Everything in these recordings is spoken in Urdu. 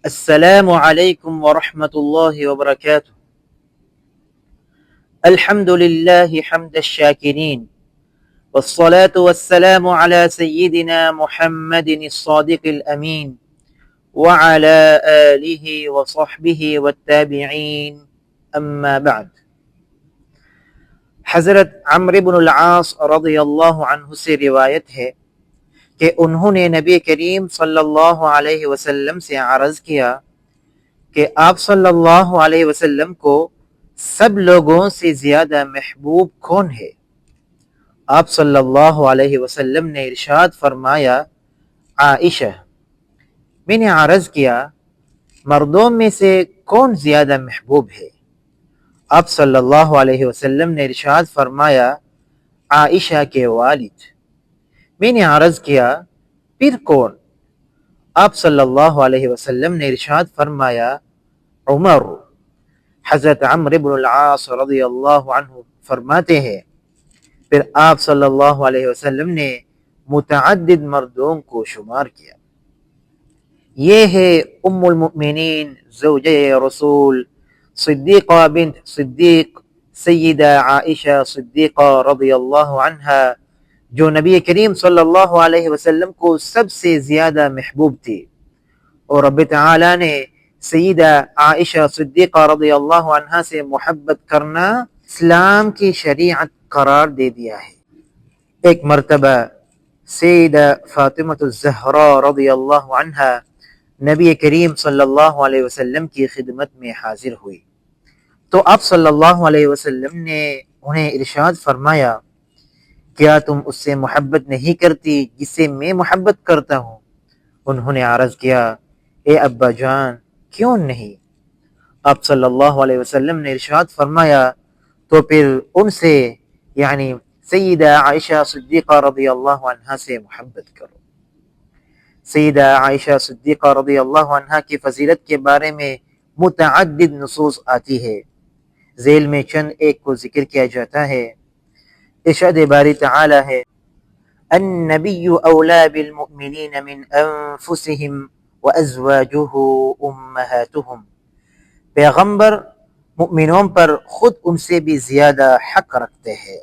السلام علیکم ورحمۃ اللہ وبرکاتہ۔ الحمد للہ حمد الشاکرین والصلاة والسلام علی سیدنا محمد الصادق الامین وعلی آلہ وصحبہ والتابعین اما بعد۔ حضرت عمرو بن العاص رضی اللہ عنہ سے روایت ہے کہ انہوں نے نبی کریم صلی اللہ علیہ وسلم سے عرض کیا کہ آپ صلی اللہ علیہ وسلم کو سب لوگوں سے زیادہ محبوب کون ہے؟ آپ صلی اللہ علیہ وسلم نے ارشاد فرمایا، عائشہ۔ میں نے عرض کیا، مردوں میں سے کون زیادہ محبوب ہے؟ آپ صلی اللہ علیہ وسلم نے ارشاد فرمایا، عائشہ کے والد۔ میں نے عرض کیا، پھر کون؟ آپ صلی اللہ علیہ وسلم نے ارشاد فرمایا، عمر۔ حضرت عمرو بن العاص رضی اللہ عنہ فرماتے ہیں، پھر آپ صلی اللہ علیہ وسلم نے متعدد مردوں کو شمار کیا۔ یہ ہے ام المؤمنین زوجہ رسول صدیقہ بنت صدیق سیدہ عائشہ صدیقہ رضی اللہ عنہا، جو نبی کریم صلی اللہ علیہ وسلم کو سب سے زیادہ محبوب تھی، اور رب تعالی نے سیدہ عائشہ صدیقہ رضی اللہ عنہا سے محبت کرنا اسلام کی شریعت قرار دے دیا ہے۔ ایک مرتبہ سیدہ فاطمہ الزہراء رضی اللہ عنہا نبی کریم صلی اللہ علیہ وسلم کی خدمت میں حاضر ہوئی تو آپ صلی اللہ علیہ وسلم نے انہیں ارشاد فرمایا، کیا تم اس سے محبت نہیں کرتی جس سے میں محبت کرتا ہوں؟ انہوں نے عرض کیا، اے ابا جان، کیوں نہیں؟ آپ صلی اللہ علیہ وسلم نے ارشاد فرمایا، تو پھر ان سے یعنی سیدہ عائشہ صدیقہ رضی اللہ عنہا سے محبت کرو۔ سیدہ عائشہ صدیقہ رضی اللہ عنہا کی فضیلت کے بارے میں متعدد نصوص آتی ہے، ذیل میں چند ایک کو ذکر کیا جاتا ہے۔ ارشاد باری تعالی ہے، النبی اولا بالمؤمنین من انفسهم وازواجہ امہاتہم۔ پیغمبر مؤمنوں پر خود ان سے بھی زیادہ حق رکھتے ہیں،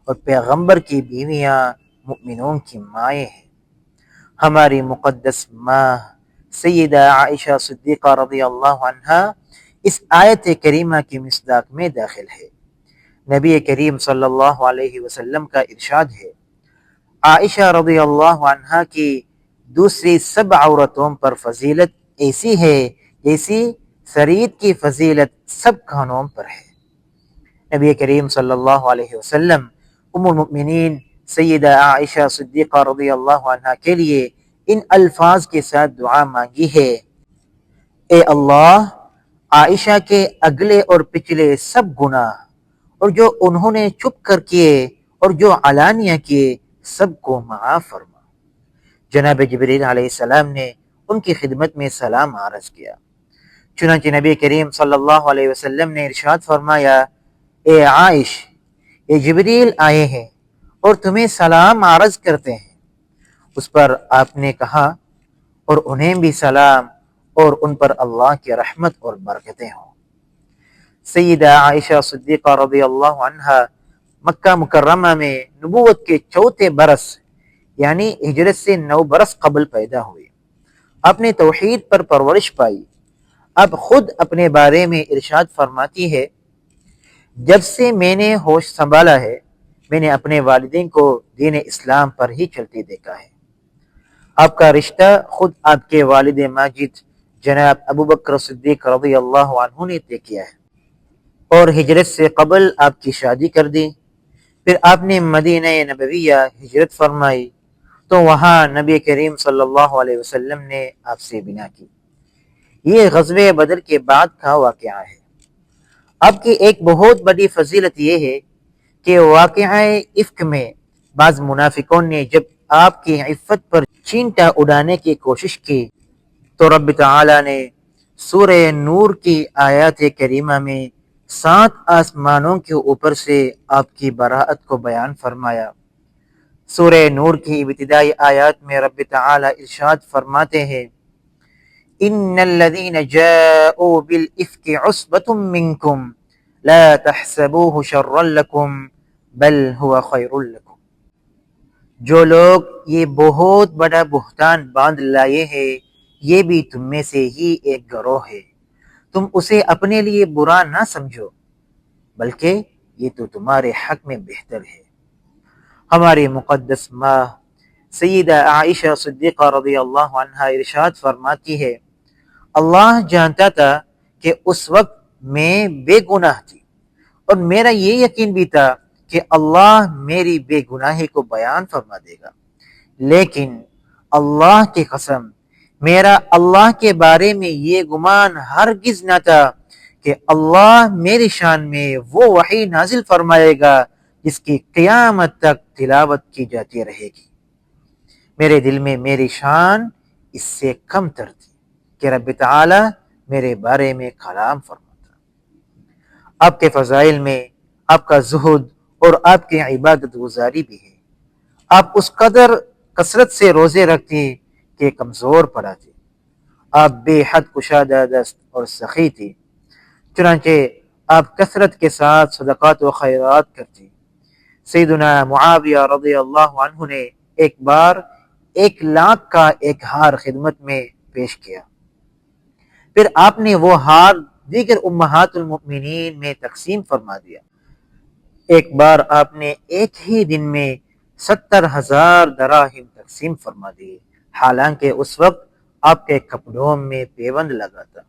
اور پیغمبر کی بیویاں مؤمنوں کی مائیں ہیں۔ ہماری مقدس ماں سیدہ عائشہ صدیقہ رضی اللہ عنہا اس آیت کریمہ کی مصداق میں داخل ہے۔ نبی کریم صلی اللہ علیہ وسلم کا ارشاد ہے، عائشہ رضی اللہ عنہا کی دوسری سب عورتوں پر فضیلت ایسی ہے جیسی سرید کی فضیلت سب کھانوں پر ہے۔ نبی کریم صلی اللہ علیہ وسلم ام المؤمنین سیدہ عائشہ صدیقہ رضی اللہ عنہا کے لیے ان الفاظ کے ساتھ دعا مانگی ہے، اے اللہ، عائشہ کے اگلے اور پچھلے سب گناہ، اور جو انہوں نے چھپ کر کیے اور جو علانیہ کیے، سب کو معاف فرما۔ جناب جبریل علیہ السلام نے ان کی خدمت میں سلام عرض کیا، چنانچہ نبی کریم صلی اللہ علیہ وسلم نے ارشاد فرمایا، اے عائش، یہ جبریل آئے ہیں اور تمہیں سلام عرض کرتے ہیں۔ اس پر آپ نے کہا، اور انہیں بھی سلام، اور ان پر اللہ کی رحمت اور برکتیں ہوں۔ سیدہ عائشہ صدیقہ رضی اللہ عنہا مکہ مکرمہ میں نبوت کے چوتھے برس یعنی ہجرت سے 9 برس قبل پیدا ہوئی۔ آپ نے توحید پر پرورش پائی۔ اب خود اپنے بارے میں ارشاد فرماتی ہے، جب سے میں نے ہوش سنبھالا ہے، میں نے اپنے والدین کو دین اسلام پر ہی چلتے دیکھا ہے۔ آپ کا رشتہ خود آپ کے والد ماجد جناب ابو بکر صدیق رضی اللہ عنہ نے طے کیا ہے، اور ہجرت سے قبل آپ کی شادی کر دی۔ پھر آپ نے مدینہ نبویہ ہجرت فرمائی تو وہاں نبی کریم صلی اللہ علیہ وسلم نے آپ سے بنا کی۔ یہ غزوہ بدر کے بعد کا واقعہ ہے۔ آپ کی ایک بہت بڑی فضیلت یہ ہے کہ واقعہ افک میں بعض منافقوں نے جب آپ کی عفت پر چینٹا اڑانے کی کوشش کی تو رب تعالی نے سورہ نور کی آیات کریمہ میں 7 آسمانوں کے اوپر سے آپ کی براءت کو بیان فرمایا۔ سورہ نور کی ابتدائی آیات میں رب تعالی ارشاد فرماتے ہیں، ان الذين جاءوا بالافك عصبة منكم لا تحسبوه شرا لكم بل هو خير لكم. جو لوگ یہ بہت بڑا بہتان باندھ لائے ہیں یہ بھی تم میں سے ہی ایک گروہ ہے، تم اسے اپنے لیے برا نہ سمجھو بلکہ یہ تو تمہارے حق میں بہتر ہے۔ ہماری مقدس ماں سیدہ عائشہ صدیقہ رضی اللہ عنہا ارشاد فرماتی ہے، اللہ جانتا تھا کہ اس وقت میں بے گناہ تھی، اور میرا یہ یقین بھی تھا کہ اللہ میری بے گناہی کو بیان فرما دے گا، لیکن اللہ کی قسم میرا اللہ کے بارے میں یہ گمان ہرگز نہ تھا کہ اللہ میری شان میں وہ وحی نازل فرمائے گا جس کی قیامت تک تلاوت کی جاتی رہے گی۔ میرے دل میں میری شان اس سے کم تر تھی کہ رب تعالی میرے بارے میں کلام فرماتا۔ آپ کے فضائل میں آپ کا زہد اور آپ کی عبادت گزاری بھی ہے۔ آپ اس قدر کثرت سے روزے رکھتے کہ کمزور پڑا تھے۔ آپ بے حد کشادہ دست اور سخی تھی، چنانچہ آپ کثرت کے ساتھ صدقات و خیرات کرتی۔ سیدنا معاویہ رضی اللہ عنہ نے ایک بار 1,00,000 کا ایک ہار خدمت میں پیش کیا، پھر آپ نے وہ ہار دیگر امہات المؤمنین میں تقسیم فرما دیا۔ ایک بار آپ نے ایک ہی دن میں 70,000 دراہم تقسیم فرما دیے، حالانکہ اس وقت آپ کے کپڑوں میں پیوند لگا تھا۔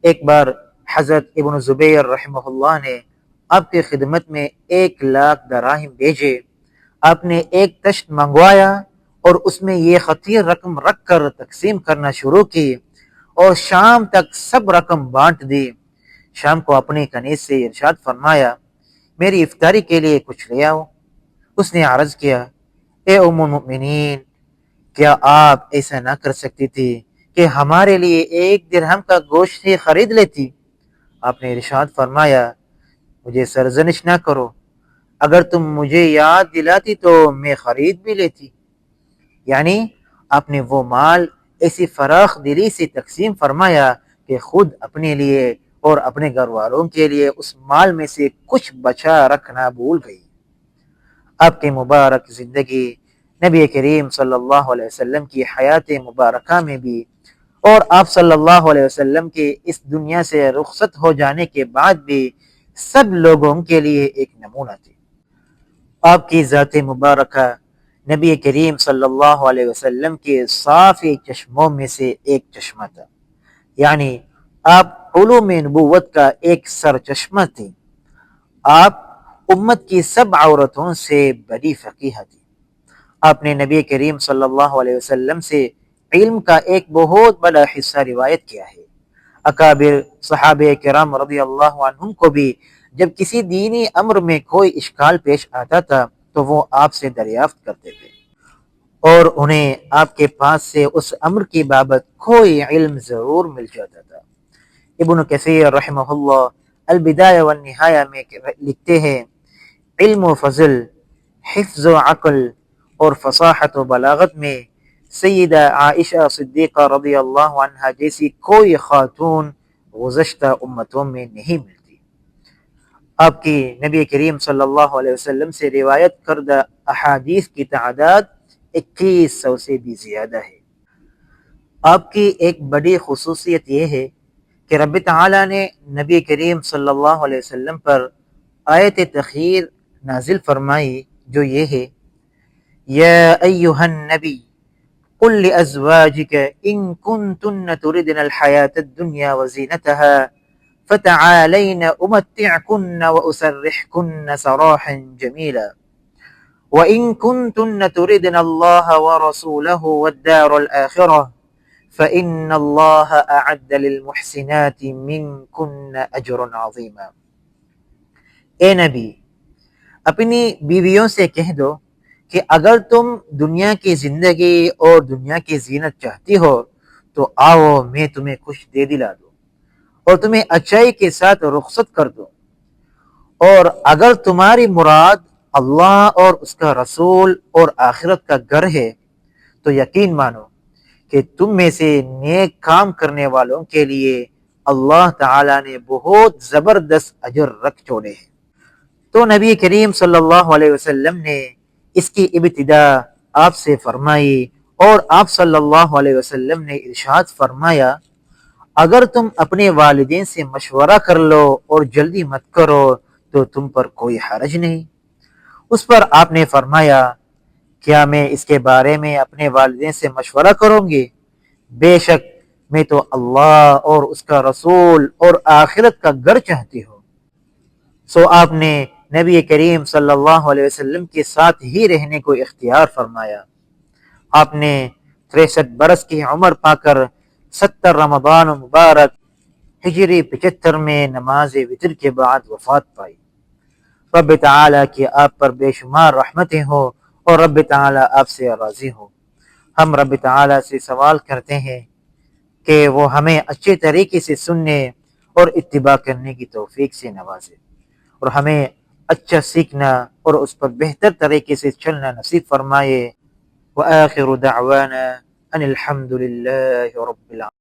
ایک بار حضرت ابن زبیر رحمہ اللہ نے آپ کی خدمت میں 1,00,000 دراہم بھیجے۔ آپ نے ایک تشت منگوایا اور اس میں یہ خطیر رقم رکھ کر تقسیم کرنا شروع کی، اور شام تک سب رقم بانٹ دی۔ شام کو اپنے کنیز سے ارشاد فرمایا، میری افطاری کے لیے کچھ لے آؤ۔ اس نے عرض کیا، اے ام المؤمنین، کیا آپ ایسا نہ کر سکتی تھی کہ ہمارے لیے 1 درہم کا گوشت ہی خرید لیتی؟ آپ نے ارشاد فرمایا، مجھے سرزنش نہ کرو، اگر تم مجھے یاد دلاتی تو میں خرید بھی لیتی۔ یعنی آپ نے وہ مال ایسی فراخ دلی سے تقسیم فرمایا کہ خود اپنے لیے اور اپنے گھر والوں کے لیے اس مال میں سے کچھ بچا رکھنا بھول گئی۔ آپ کی مبارک زندگی نبی کریم صلی اللہ علیہ وسلم کی حیات مبارکہ میں بھی، اور آپ صلی اللہ علیہ وسلم کے اس دنیا سے رخصت ہو جانے کے بعد بھی سب لوگوں کے لیے ایک نمونہ تھی۔ آپ کی ذات مبارکہ نبی کریم صلی اللہ علیہ وسلم کے صافی چشموں میں سے ایک چشمہ تھا، یعنی آپ علوم نبوت کا ایک سرچشمہ تھی۔ آپ امت کی سب عورتوں سے بڑی فقیہ تھی۔ آپ نے نبی کریم صلی اللہ علیہ وسلم سے علم کا ایک بہت بڑا حصہ روایت کیا ہے۔ اکابر صحابہ کرام رضی اللہ عنہم کو بھی جب کسی دینی امر میں کوئی اشکال پیش آتا تھا تو وہ آپ سے دریافت کرتے تھے، اور انہیں آپ کے پاس سے اس امر کی بابت کوئی علم ضرور مل جاتا تھا۔ ابن کثیر رحمہ اللہ البدایہ والنہایہ میں لکھتے ہیں، علم و فضل، حفظ و عقل اور فصاحت و بلاغت میں سیدہ عائشہ صدیقہ رضی اللہ عنہا جیسی کوئی خاتون گزشتہ امتوں میں نہیں ملتی۔ آپ کی نبی کریم صلی اللہ علیہ وسلم سے روایت کردہ احادیث کی تعداد 2100 سے بھی زیادہ ہے۔ آپ کی ایک بڑی خصوصیت یہ ہے کہ رب تعالی نے نبی کریم صلی اللہ علیہ وسلم پر آیت تخیر نازل فرمائی جو یہ ہے، یا ایہا النبی قل لأزواجک ان کنتن تردن الحیاة الدنیا وزینتها فتعالین امتعکن واسرحکن سراحا جمیلا وَإِن كُنتُنَّ تُرِدْنَ اللَّهَ وَرَسُولَهُ وَالدَّارَ الْآخِرَةَ فَإِنَّ اللَّهَ أَعَدَّ لِلْمُحْسِنَاتِ مِنكُنَّ أَجْرًا عَظِيمًا۔ اے نبی، اپنی بیویوں سے کہہ دو کہ اگر تم دنیا کی زندگی اور دنیا کی زینت چاہتی ہو تو آؤ میں تمہیں کچھ دے دلا دوں اور تمہیں اچائی کے ساتھ رخصت کر دوں، اور اگر تمہاری مراد اللہ اور اس کا رسول اور آخرت کا گھر ہے تو یقین مانو کہ تم میں سے نیک کام کرنے والوں کے لیے اللہ تعالیٰ نے بہت زبردست اجر رکھ چھوڑے ہیں۔ تو نبی کریم صلی اللہ علیہ وسلم نے اس کی ابتدا آپ سے فرمائی اور آپ صلی اللہ علیہ وسلم نے ارشاد فرمایا، اگر تم اپنے والدین سے مشورہ کر لو اور جلدی مت کرو تو تم پر کوئی حرج نہیں۔ اس پر آپ نے فرمایا، کیا میں اس کے بارے میں اپنے والدین سے مشورہ کروں گی؟ بے شک میں تو اللہ اور اس کا رسول اور آخرت کا گھر چاہتی ہوں۔ سو آپ نے نبی کریم صلی اللہ علیہ وسلم کے ساتھ ہی رہنے کو اختیار فرمایا۔ آپ نے 63 برس کی عمر پا کر 70 رمضان مبارک ہجری 75 میں نماز وتر کے بعد وفات پائی۔ رب تعالیٰ کی آپ پر بے شمار رحمتیں ہوں اور رب تعالیٰ آپ سے راضی ہو۔ ہم رب تعالیٰ سے سوال کرتے ہیں کہ وہ ہمیں اچھے طریقے سے سننے اور اتباع کرنے کی توفیق سے نوازے اور ہمیں اچھا سیکھنا اور اس پر بہتر طریقے سے چلنا نصیب فرمائے۔ وآخر دعوانا ان الحمد للہ رب العالمین۔